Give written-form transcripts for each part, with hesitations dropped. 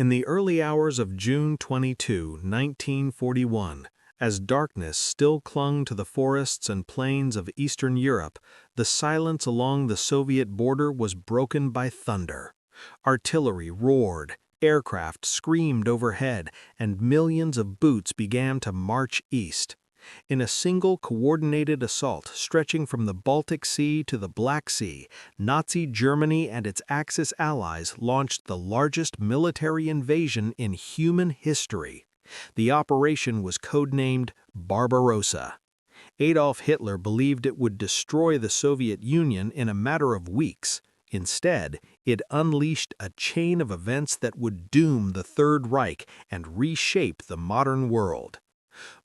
In the early hours of June 22, 1941, as darkness still clung to the forests and plains of Eastern Europe, the silence along the Soviet border was broken by thunder. Artillery roared, aircraft screamed overhead, and millions of boots began to march east. In a single coordinated assault stretching from the Baltic Sea to the Black Sea, Nazi Germany and its Axis allies launched the largest military invasion in human history. The operation was codenamed Barbarossa. Adolf Hitler believed it would destroy the Soviet Union in a matter of weeks. Instead, it unleashed a chain of events that would doom the Third Reich and reshape the modern world.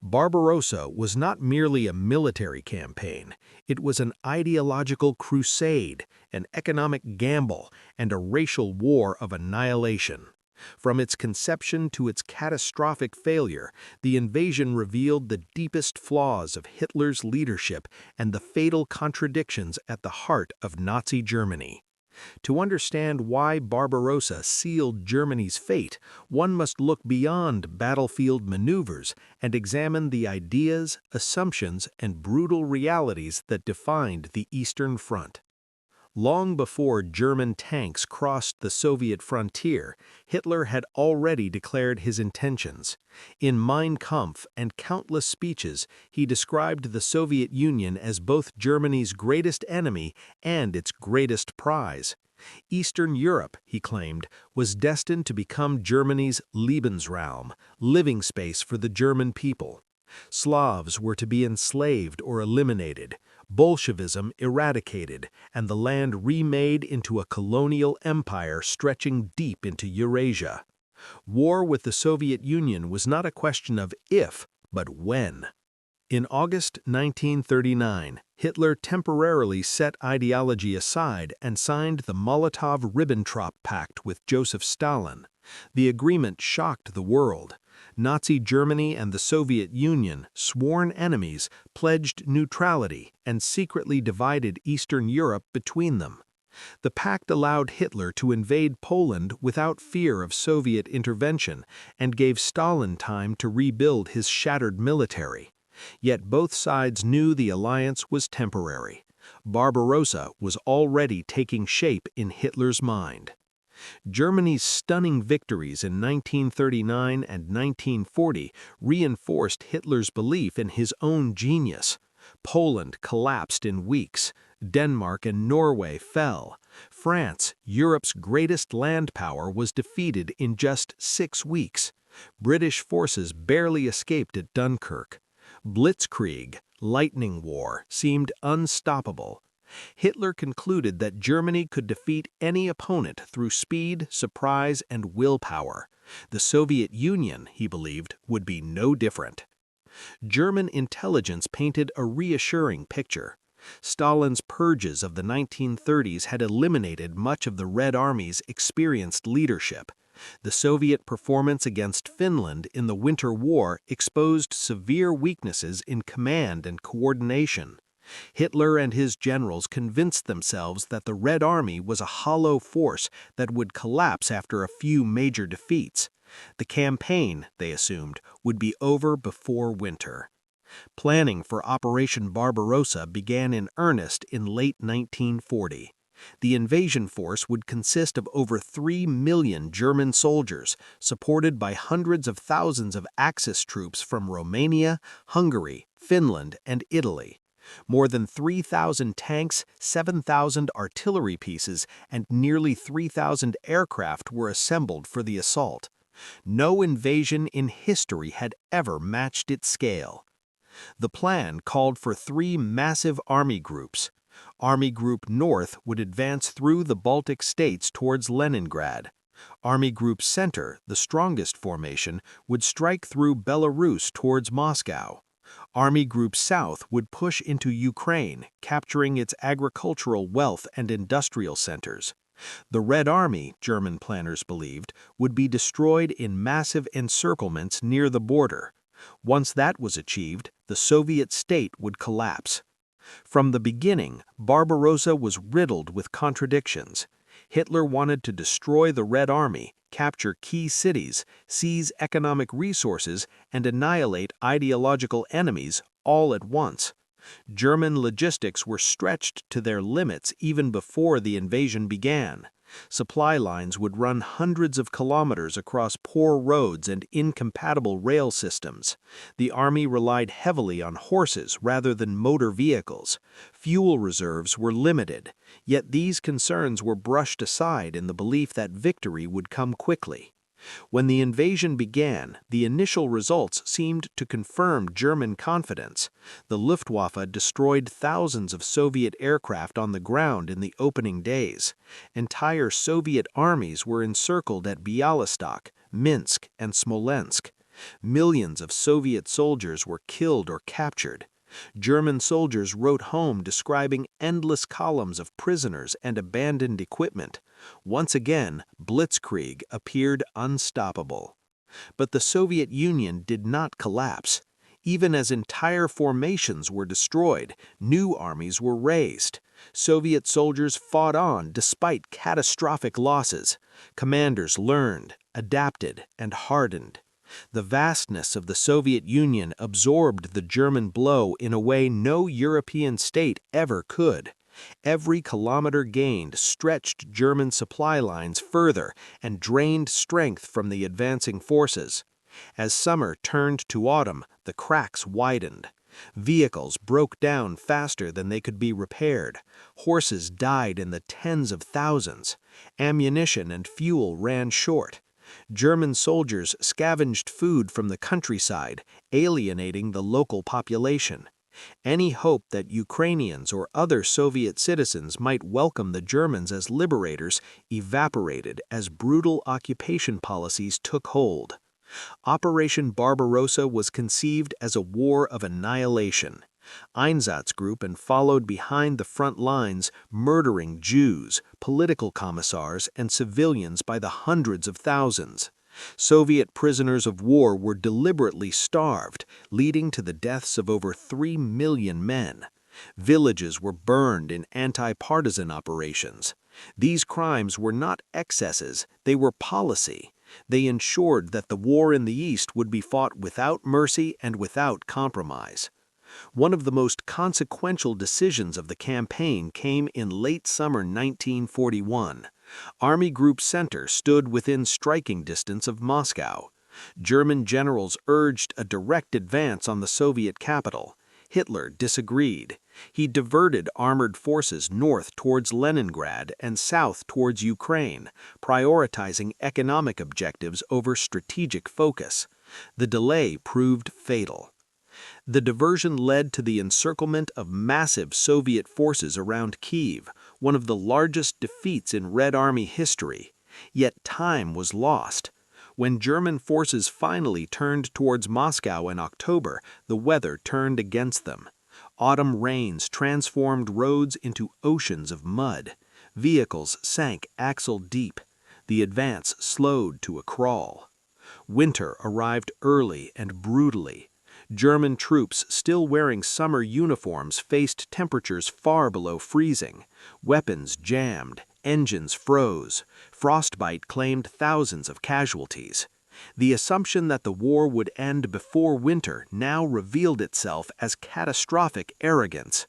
Barbarossa was not merely a military campaign. It was an ideological crusade, an economic gamble, and a racial war of annihilation. From its conception to its catastrophic failure, the invasion revealed the deepest flaws of Hitler's leadership and the fatal contradictions at the heart of Nazi Germany. To understand why Barbarossa sealed Germany's fate, one must look beyond battlefield maneuvers and examine the ideas, assumptions, and brutal realities that defined the Eastern Front. Long before German tanks crossed the Soviet frontier, Hitler had already declared his intentions. In Mein Kampf and countless speeches, he described the Soviet Union as both Germany's greatest enemy and its greatest prize. Eastern Europe, he claimed, was destined to become Germany's Lebensraum, living space for the German people. Slavs were to be enslaved or eliminated, Bolshevism eradicated, and the land remade into a colonial empire stretching deep into Eurasia. War with the Soviet Union was not a question of if, but when. In August 1939, Hitler temporarily set ideology aside and signed the Molotov-Ribbentrop Pact with Joseph Stalin. The agreement shocked the world. Nazi Germany and the Soviet Union, sworn enemies, pledged neutrality and secretly divided Eastern Europe between them. The pact allowed Hitler to invade Poland without fear of Soviet intervention and gave Stalin time to rebuild his shattered military. Yet both sides knew the alliance was temporary. Barbarossa was already taking shape in Hitler's mind. Germany's stunning victories in 1939 and 1940 reinforced Hitler's belief in his own genius. Poland collapsed in weeks. Denmark and Norway fell. France, Europe's greatest land power, was defeated in just 6 weeks. British forces barely escaped at Dunkirk. Blitzkrieg, lightning war, seemed unstoppable. Hitler concluded that Germany could defeat any opponent through speed, surprise, and willpower. The Soviet Union, he believed, would be no different. German intelligence painted a reassuring picture. Stalin's purges of the 1930s had eliminated much of the Red Army's experienced leadership. The Soviet performance against Finland in the Winter War exposed severe weaknesses in command and coordination. Hitler and his generals convinced themselves that the Red Army was a hollow force that would collapse after a few major defeats. The campaign, they assumed, would be over before winter. Planning for Operation Barbarossa began in earnest in late 1940. The invasion force would consist of over 3 million German soldiers, supported by hundreds of thousands of Axis troops from Romania, Hungary, Finland, and Italy. More than 3,000 tanks, 7,000 artillery pieces, and nearly 3,000 aircraft were assembled for the assault. No invasion in history had ever matched its scale. The plan called for 3 massive army groups. Army Group North would advance through the Baltic states towards Leningrad. Army Group Center, the strongest formation, would strike through Belarus towards Moscow. Army Group South would push into Ukraine, capturing its agricultural wealth and industrial centers. The Red Army, German planners believed, would be destroyed in massive encirclements near the border. Once that was achieved, the Soviet state would collapse. From the beginning, Barbarossa was riddled with contradictions. Hitler wanted to destroy the Red Army, capture key cities, seize economic resources, and annihilate ideological enemies all at once. German logistics were stretched to their limits even before the invasion began. Supply lines would run hundreds of kilometers across poor roads and incompatible rail systems. The army relied heavily on horses rather than motor vehicles. Fuel reserves were limited, yet these concerns were brushed aside in the belief that victory would come quickly. When the invasion began, the initial results seemed to confirm German confidence. The Luftwaffe destroyed thousands of Soviet aircraft on the ground in the opening days. Entire Soviet armies were encircled at Bialystok, Minsk, and Smolensk. Millions of Soviet soldiers were killed or captured. German soldiers wrote home describing endless columns of prisoners and abandoned equipment. Once again, blitzkrieg appeared unstoppable. But the Soviet Union did not collapse. Even as entire formations were destroyed, new armies were raised. Soviet soldiers fought on despite catastrophic losses. Commanders learned, adapted, and hardened. The vastness of the Soviet Union absorbed the German blow in a way no European state ever could. Every kilometer gained stretched German supply lines further and drained strength from the advancing forces. As summer turned to autumn, the cracks widened. Vehicles broke down faster than they could be repaired. Horses died in the tens of thousands. Ammunition and fuel ran short. German soldiers scavenged food from the countryside, alienating the local population. Any hope that Ukrainians or other Soviet citizens might welcome the Germans as liberators evaporated as brutal occupation policies took hold. Operation Barbarossa was conceived as a war of annihilation. Einsatzgruppen followed behind the front lines, murdering Jews, political commissars, and civilians by the hundreds of thousands. Soviet prisoners of war were deliberately starved, leading to the deaths of over 3 million men. Villages were burned in anti-partisan operations. These crimes were not excesses, they were policy. They ensured that the war in the East would be fought without mercy and without compromise. One of the most consequential decisions of the campaign came in late summer 1941. Army Group Center stood within striking distance of Moscow. German generals urged a direct advance on the Soviet capital. Hitler disagreed. He diverted armored forces north towards Leningrad and south towards Ukraine, prioritizing economic objectives over strategic focus. The delay proved fatal. The diversion led to the encirclement of massive Soviet forces around Kyiv, one of the largest defeats in Red Army history. Yet time was lost. When German forces finally turned towards Moscow in October, the weather turned against them. Autumn rains transformed roads into oceans of mud. Vehicles sank axle deep. The advance slowed to a crawl. Winter arrived early and brutally. German troops still wearing summer uniforms faced temperatures far below freezing. Weapons jammed, engines froze. Frostbite claimed thousands of casualties. The assumption that the war would end before winter now revealed itself as catastrophic arrogance.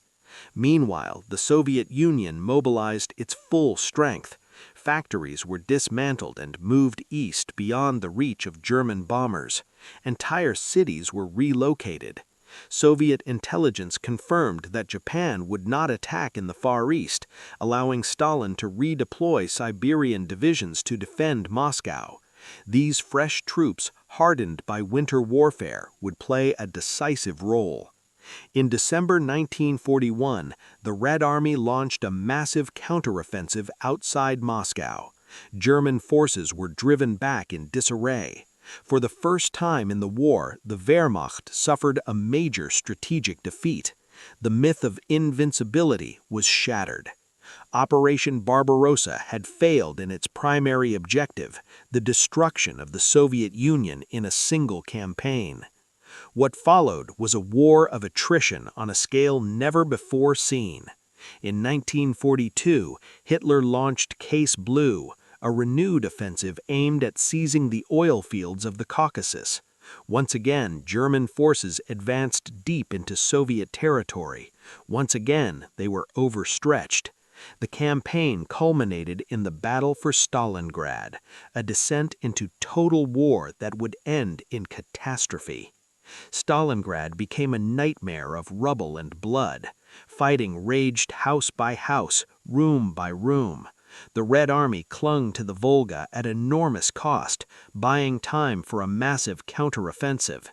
Meanwhile, the Soviet Union mobilized its full strength. Factories were dismantled and moved east beyond the reach of German bombers. Entire cities were relocated. Soviet intelligence confirmed that Japan would not attack in the Far East, allowing Stalin to redeploy Siberian divisions to defend Moscow. These fresh troops, hardened by winter warfare, would play a decisive role. In December 1941, the Red Army launched a massive counteroffensive outside Moscow. German forces were driven back in disarray. For the first time in the war, the Wehrmacht suffered a major strategic defeat. The myth of invincibility was shattered. Operation Barbarossa had failed in its primary objective, the destruction of the Soviet Union in a single campaign. What followed was a war of attrition on a scale never before seen. In 1942, Hitler launched Case Blue, a renewed offensive aimed at seizing the oil fields of the Caucasus. Once again, German forces advanced deep into Soviet territory. Once again, they were overstretched. The campaign culminated in the battle for Stalingrad, a descent into total war that would end in catastrophe. Stalingrad became a nightmare of rubble and blood. Fighting raged house by house, room by room. The Red Army clung to the Volga at enormous cost, buying time for a massive counteroffensive.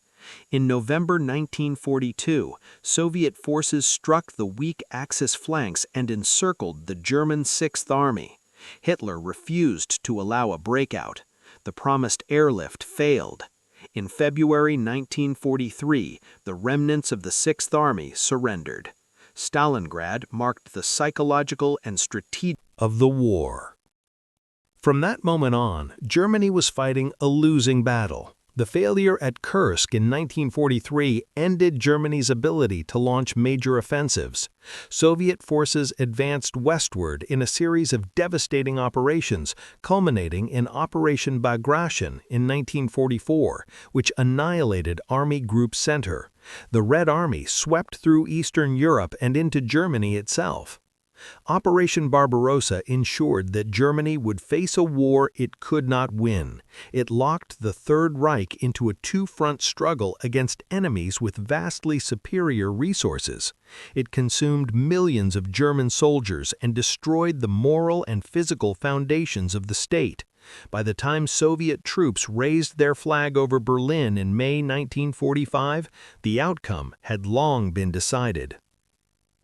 In November 1942, Soviet forces struck the weak Axis flanks and encircled the German Sixth Army. Hitler refused to allow a breakout. The promised airlift failed. In February 1943, the remnants of the Sixth Army surrendered. Stalingrad marked the psychological and strategic of the war. From that moment on, Germany was fighting a losing battle. The failure at Kursk in 1943 ended Germany's ability to launch major offensives. Soviet forces advanced westward in a series of devastating operations, culminating in Operation Barbarossa in 1944, which annihilated Army Group Center. The Red Army swept through Eastern Europe and into Germany itself. Operation Barbarossa ensured that Germany would face a war it could not win. It locked the Third Reich into a two-front struggle against enemies with vastly superior resources. It consumed millions of German soldiers and destroyed the moral and physical foundations of the state. By the time Soviet troops raised their flag over Berlin in May 1945, the outcome had long been decided.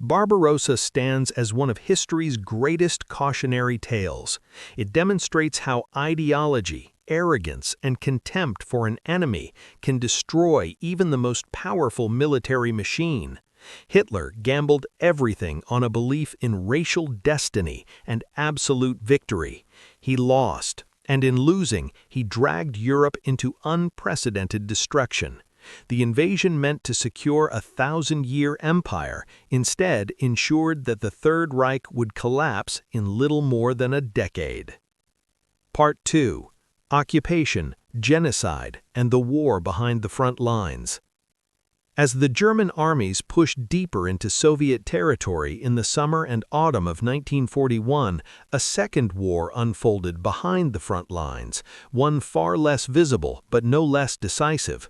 Barbarossa stands as one of history's greatest cautionary tales. It demonstrates how ideology, arrogance, and contempt for an enemy can destroy even the most powerful military machine. Hitler gambled everything on a belief in racial destiny and absolute victory. He lost, and in losing, he dragged Europe into unprecedented destruction. The invasion meant to secure a 1,000-year empire, instead ensured that the Third Reich would collapse in little more than a decade. Part 2. Occupation, Genocide, and the War Behind the Front Lines. As the German armies pushed deeper into Soviet territory in the summer and autumn of 1941, a second war unfolded behind the front lines, one far less visible but no less decisive.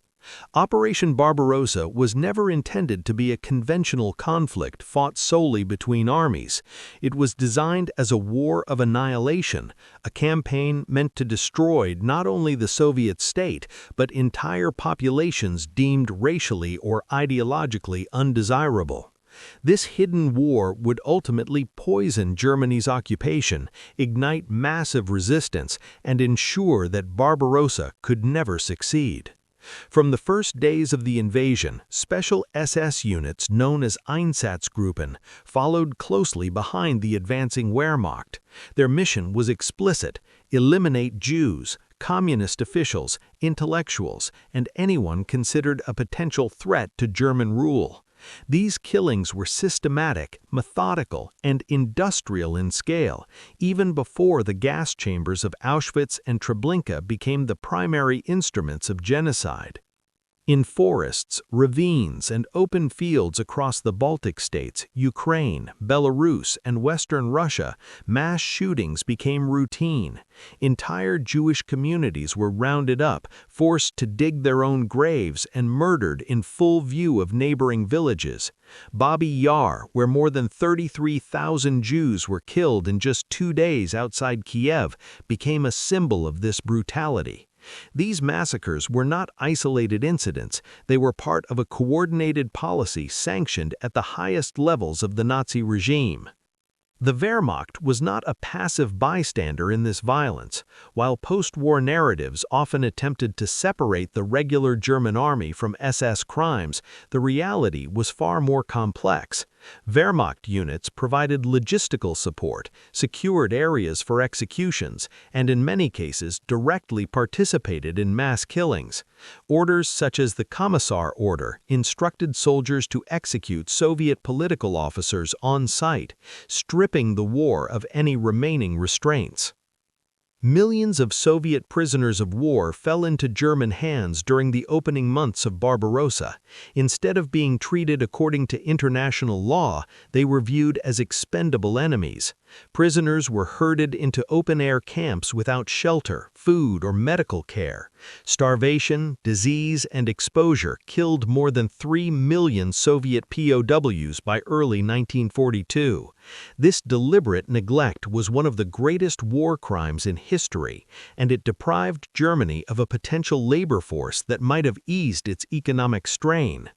Operation Barbarossa was never intended to be a conventional conflict fought solely between armies. It was designed as a war of annihilation, a campaign meant to destroy not only the Soviet state, but entire populations deemed racially or ideologically undesirable. This hidden war would ultimately poison Germany's occupation, ignite massive resistance, and ensure that Barbarossa could never succeed. From the first days of the invasion, special SS units known as Einsatzgruppen followed closely behind the advancing Wehrmacht. Their mission was explicit: eliminate Jews, communist officials, intellectuals, and anyone considered a potential threat to German rule. These killings were systematic, methodical, and industrial in scale, even before the gas chambers of Auschwitz and Treblinka became the primary instruments of genocide. In forests, ravines, and open fields across the Baltic states, Ukraine, Belarus, and Western Russia, mass shootings became routine. Entire Jewish communities were rounded up, forced to dig their own graves, and murdered in full view of neighboring villages. Babi Yar, where more than 33,000 Jews were killed in just 2 days outside Kiev, became a symbol of this brutality. These massacres were not isolated incidents, they were part of a coordinated policy sanctioned at the highest levels of the Nazi regime. The Wehrmacht was not a passive bystander in this violence. While post-war narratives often attempted to separate the regular German army from SS crimes, the reality was far more complex. Wehrmacht units provided logistical support, secured areas for executions, and in many cases directly participated in mass killings. Orders such as the Commissar Order instructed soldiers to execute Soviet political officers on site, stripping the war of any remaining restraints. Millions of Soviet prisoners of war fell into German hands during the opening months of Barbarossa. Instead of being treated according to international law, they were viewed as expendable enemies. Prisoners were herded into open-air camps without shelter, food, or medical care. Starvation, disease, and exposure killed more than 3 million Soviet POWs by early 1942. This deliberate neglect was one of the greatest war crimes in history, and it deprived Germany of a potential labor force that might have eased its economic strain.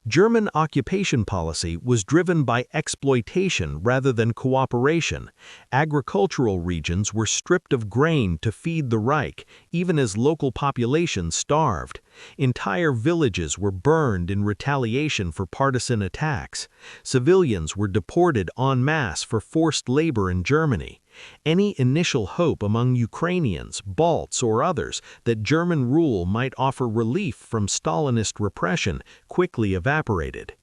German occupation policy was driven by exploitation rather than cooperation. Agricultural regions were stripped of grain to feed the Reich, even as local populations starved. Entire villages were burned in retaliation for partisan attacks. Civilians were deported en masse for forced labor in Germany. Any initial hope among Ukrainians, Balts, or others that German rule might offer relief from Stalinist repression quickly evaporated.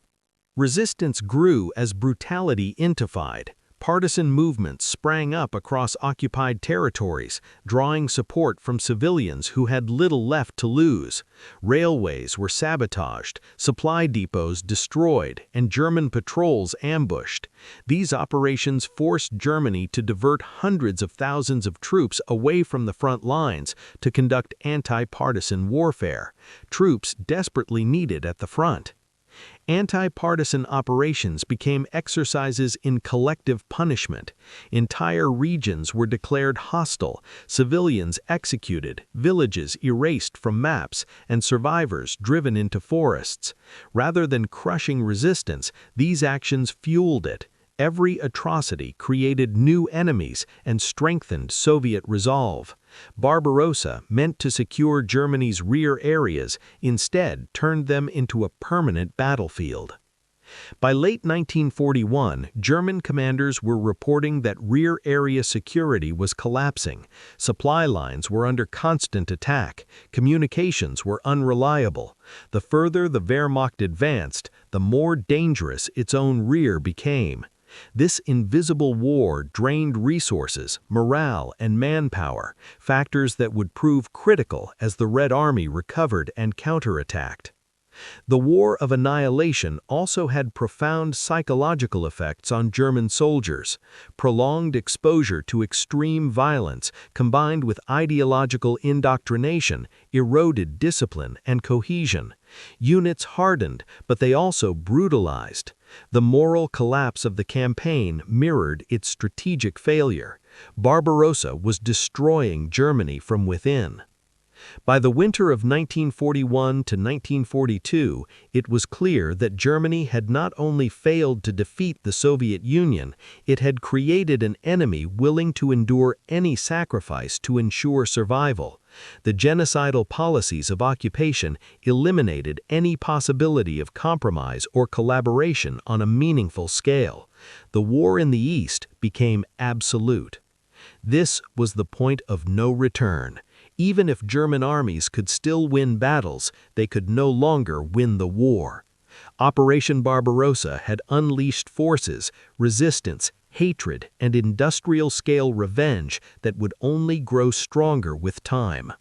Resistance grew as brutality intensified. Partisan movements sprang up across occupied territories, drawing support from civilians who had little left to lose. Railways were sabotaged, supply depots destroyed, and German patrols ambushed. These operations forced Germany to divert hundreds of thousands of troops away from the front lines to conduct anti-partisan warfare, troops desperately needed at the front. Anti-partisan operations became exercises in collective punishment. Entire regions were declared hostile, civilians executed, villages erased from maps, and survivors driven into forests. Rather than crushing resistance, these actions fueled it. Every atrocity created new enemies and strengthened Soviet resolve. Barbarossa, meant to secure Germany's rear areas, instead turned them into a permanent battlefield. By late 1941, German commanders were reporting that rear area security was collapsing. Supply lines were under constant attack. Communications were unreliable. The further the Wehrmacht advanced, the more dangerous its own rear became. This invisible war drained resources, morale, and manpower, factors that would prove critical as the Red Army recovered and counterattacked. The War of Annihilation also had profound psychological effects on German soldiers. Prolonged exposure to extreme violence, combined with ideological indoctrination, eroded discipline and cohesion. Units hardened, but they also brutalized. The moral collapse of the campaign mirrored its strategic failure. Barbarossa was destroying Germany from within. By the winter of 1941 to 1942, it was clear that Germany had not only failed to defeat the Soviet Union, it had created an enemy willing to endure any sacrifice to ensure survival. The genocidal policies of occupation eliminated any possibility of compromise or collaboration on a meaningful scale. The war in the East became absolute. This was the point of no return. Even if German armies could still win battles, they could no longer win the war. Operation Barbarossa had unleashed forces, resistance, hatred, and industrial-scale revenge that would only grow stronger with time.